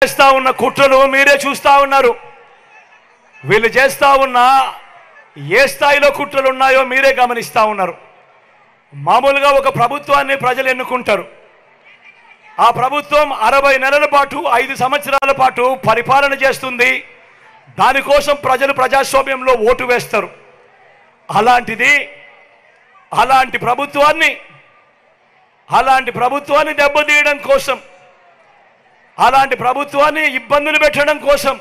చేస్తా ఉన్న కుట్రలు మీరే చూస్తా ఉన్నారు. వీళ్ళు చేస్తా ఉన్న ఏ స్థాయిలో కుట్రలు ఉన్నాయో మీరే గమనిస్తా ఉన్నారు. మామూలుగా ఒక ప్రభుత్వాన్ని ప్రజలు ఎన్నుకుంటారు. ఆ ప్రభుత్వం 60 నెలల పాటు 5 సంవత్సరాల పాటు పరిపాలన చేస్తుంది. దానికోసం ప్రజలు ప్రజాస్వామ్యంలో ఓటు వేస్తారు. అలాంటి ప్రభుత్వాన్ని దెబ్బతీయడం కోసం, అలాంటి ప్రభుత్వాన్ని ఇబ్బందులు పెట్టడం కోసం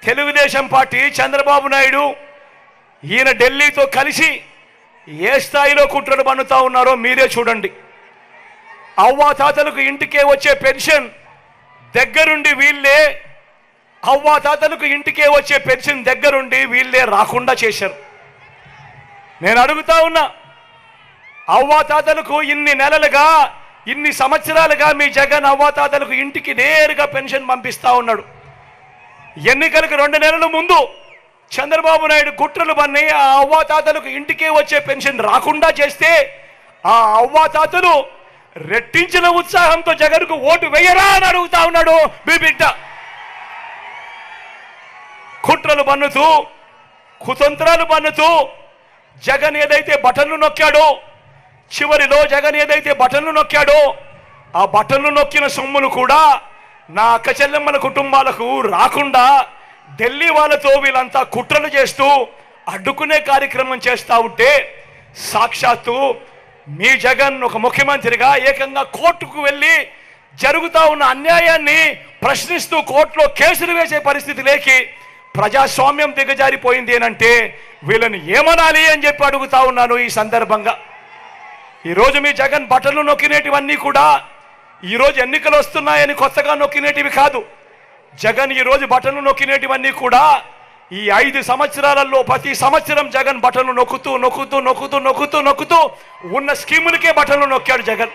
తెలుగుదేశం పార్టీ చంద్రబాబు నాయుడు ఈయన ఢిల్లీతో కలిసి ఏ స్థాయిలో కుట్రలు పన్నుతా ఉన్నారో మీరే చూడండి. అవ్వాతాతలకు ఇంటికే వచ్చే పెన్షన్ దగ్గరుండి వీళ్ళే రాకుండా చేశారు. నేను అడుగుతా ఉన్నా, అవ్వాతాతలకు ఇన్ని సంవత్సరాలుగా మీ జగన్ అవ్వాతాతలకు ఇంటికి నేరుగా పెన్షన్ పంపిస్తా ఉన్నాడు. ఎన్నికలకు 2 నెలల ముందు చంద్రబాబు నాయుడు కుట్రలు పన్ని ఆ అవ్వాతాతలకు ఇంటికే వచ్చే పెన్షన్ రాకుండా చేస్తే ఆ అవ్వాతాతలు రెట్టించిన ఉత్సాహంతో జగన్కు ఓటు వేయరా అని అడుగుతా ఉన్నాడు మీ బిడ్డ. కుట్రలు పన్నుతూ, కుతంత్రాలు పన్నుతూ జగన్ ఏదైతే బటన్లు నొక్కాడో, చివరిలో జగన్ ఏదైతే బటన్లు నొక్కాడో ఆ బటన్లు నొక్కిన సొమ్ములు కూడా నా అక్క చెల్లెమ్మల కుటుంబాలకు రాకుండా ఢిల్లీ వాళ్ళతో వీళ్ళంతా కుట్రలు చేస్తూ అడ్డుకునే కార్యక్రమం చేస్తూ ఉంటే సాక్షాత్తు మీ జగన్ ఒక ముఖ్యమంత్రిగా ఏకంగా కోర్టుకు వెళ్ళి జరుగుతూ ఉన్న అన్యాయాన్ని ప్రశ్నిస్తూ కోర్టులో కేసులు వేసే పరిస్థితి లేకి ప్రజాస్వామ్యం దిగజారిపోయింది అంటే వీళ్ళని ఏమనాలి అని చెప్పి అడుగుతా ఉన్నాను. ఈ సందర్భంగా ఈరోజు మీ జగన్ బటన్లు నొక్కినేటివన్నీ కూడా ఈరోజు ఎన్నికలు వస్తున్నాయని కొత్తగా నొక్కినేటివి కాదు. జగన్ ఈరోజు బటన్లు నొక్కినేటివన్నీ కూడా ఈ 5 సంవత్సరాలలో ప్రతి సంవత్సరం జగన్ బటన్లు నొక్కుతూ ఉన్న స్కీములకే బటన్లు నొక్కాడు జగన్.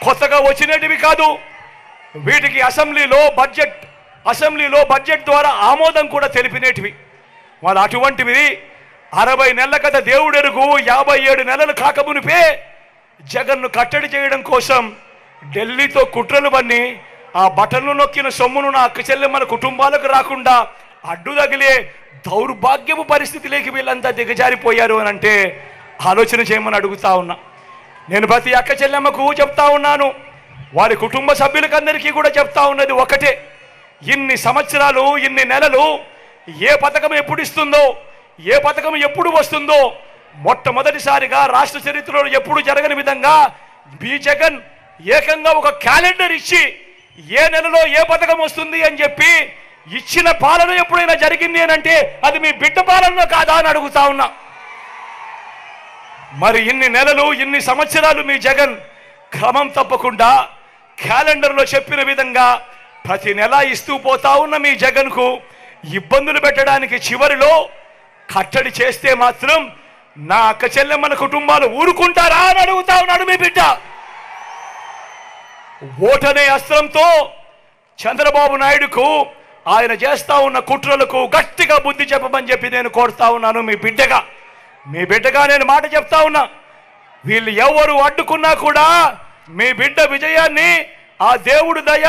కొత్తగా వచ్చినటివి కాదు. వీటికి అసెంబ్లీలో బడ్జెట్ ద్వారా ఆమోదం కూడా తెలిపినేటివి. వాళ్ళు అటువంటివి 60 నెలల కథ దేవుడెరుగు 57 నెలలు కాకమునిపే జగన్ను కట్టడి చేయడం కోసం ఢిల్లీతో కుట్రలు పన్ని ఆ బటన్లు నొక్కిన సొమ్మును నా అక్క చెల్లెమ్మల కుటుంబాలకు రాకుండా అడ్డు తగిలే దౌర్భాగ్యపు పరిస్థితిలోకి వీళ్ళంతా దిగజారిపోయారు అని అంటే ఆలోచన చేయమని అడుగుతా ఉన్నా. నేను ప్రతి అక్క చెల్లెమ్మకు చెప్తా ఉన్నాను, వారి కుటుంబ సభ్యులకందరికీ కూడా చెప్తా ఉన్నది ఒకటే, ఇన్ని సంవత్సరాలు ఇన్ని నెలలు ఏ పథకం ఎప్పుడు ఇస్తుందో, ఏ పథకం ఎప్పుడు వస్తుందో మొట్టమొదటిసారిగా రాష్ట్ర చరిత్రలో ఎప్పుడు జరగని విధంగా మీ జగన్ ఏకంగా ఒక క్యాలెండర్ ఇచ్చి ఏ నెలలో ఏ పథకం వస్తుంది అని చెప్పి ఇచ్చిన పాలన ఎప్పుడైనా జరిగింది అని అంటే అది మీ బిడ్డ పాలన కాదా అని అడుగుతా ఉన్నా. మరి ఇన్ని నెలలు ఇన్ని సంవత్సరాలు మీ జగన్ క్రమం తప్పకుండా క్యాలెండర్లో చెప్పిన విధంగా ప్రతి నెల ఇస్తూ పోతా ఉన్న మీ జగన్కు ఇబ్బందులు పెట్టడానికి చివరిలో కట్టడి చేస్తే మాత్రం నా అక్క చెల్లెమ్మల కుటుంబాలు ఊరుకుంటారా అని అడుగుతా ఉన్నాడు మీ బిడ్డ. ఓటనే అస్త్రంతో చంద్రబాబు నాయుడుకు ఆయన చేస్తా ఉన్న కుట్రలకు గట్టిగా బుద్ధి చెప్పమని చెప్పి నేను కోరుతా ఉన్నాను. మీ బిడ్డగా నేను మాట చెప్తా ఉన్నా, వీళ్ళు ఎవరు అడ్డుకున్నా కూడా మీ బిడ్డ విజయాన్ని ఆ దేవుడు దయ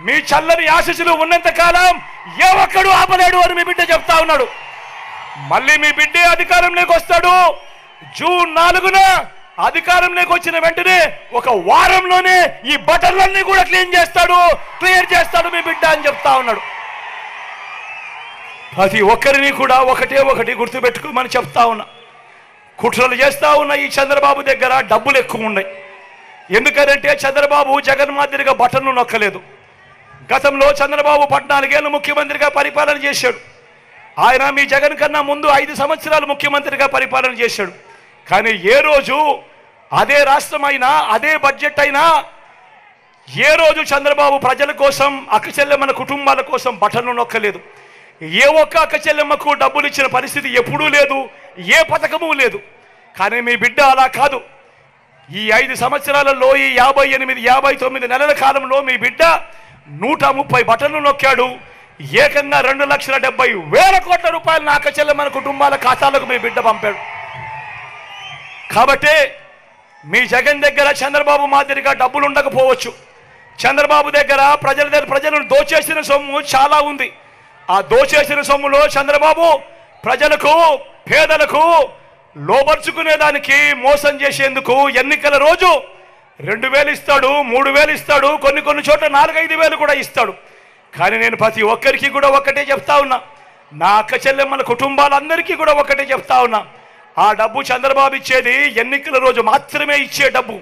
మీ చల్లని ఆశీస్సులు ఉన్నంత కాలం ఏ ఒక్కడు ఆపలేడు అని మీ బిడ్డ చెప్తా ఉన్నాడు. మళ్ళీ మీ బిడ్డే అధికారంలోకి వస్తాడు. జూన్ 4న అధికారంలోకి వచ్చిన వెంటనే ఒక వారంలోనే ఈ బటన్లన్నీ కూడా క్లియర్ చేస్తాడు మీ బిడ్డ అని చెప్తా ఉన్నాడు. ప్రతి ఒక్కరిని కూడా ఒకటి గుర్తుపెట్టుకోమని చెప్తా ఉన్నా. కుట్రలు చేస్తా ఉన్న ఈ చంద్రబాబు దగ్గర డబ్బులు ఎక్కువ ఉన్నాయి. ఎందుకంటే చంద్రబాబు జగన్ మాదిరిగా బటన్లు నొక్కలేదు. గతంలో చంద్రబాబు 14 ఏళ్ళు ముఖ్యమంత్రిగా పరిపాలన చేశాడు. ఆయన మీ జగన్ కన్నా ముందు 5 సంవత్సరాలు ముఖ్యమంత్రిగా పరిపాలన చేశాడు. కానీ ఏ రోజు అదే రాష్ట్రమైనా అదే బడ్జెట్ అయినా ఏ రోజు చంద్రబాబు ప్రజల కోసం అక్క చెల్లెమ్మల కుటుంబాల కోసం బటన్లు నొక్కలేదు. ఏ ఒక్క అక్క చెల్లెమ్మకు డబ్బులు ఇచ్చిన పరిస్థితి ఎప్పుడూ లేదు, ఏ పథకము లేదు. కానీ మీ బిడ్డ అలా కాదు. ఈ 5 సంవత్సరాలలో ఈ 59 నెలల కాలంలో మీ బిడ్డ 130 బటన్లు నొక్కాడు. ఏకంగా 2,70,000 కోట్ల రూపాయలు నా అక్క చెల్లెమ్మల కుటుంబాల ఖాతాలకు మీ బిడ్డ పంపాడు. కాబట్టి మీ జగన్ దగ్గర చంద్రబాబు మాదిరిగా డబ్బులు ఉండకపోవచ్చు, చంద్రబాబు దగ్గర ప్రజలను దోచేసిన సొమ్ము చాలా ఉంది. ఆ దోచేసిన సొమ్ములో చంద్రబాబు ప్రజలకు పేదలకు లోబర్చుకునేదానికి మోసం చేసేందుకు ఎన్నికల రోజు 2,000 ఇస్తాడు, 3,000 ఇస్తాడు, కొన్ని చోట్ల 4-5 కూడా ఇస్తాడు. కానీ నేను ప్రతి ఒక్కరికి కూడా ఒక్కటే చెప్తా ఉన్నా, నా అక్క చెల్లెమ్మల కుటుంబాలందరికీ కూడా ఒక్కటే చెప్తా ఉన్నా, ఆ డబ్బు చంద్రబాబు ఇచ్చేది ఎన్నికల రోజు మాత్రమే ఇచ్చే డబ్బు.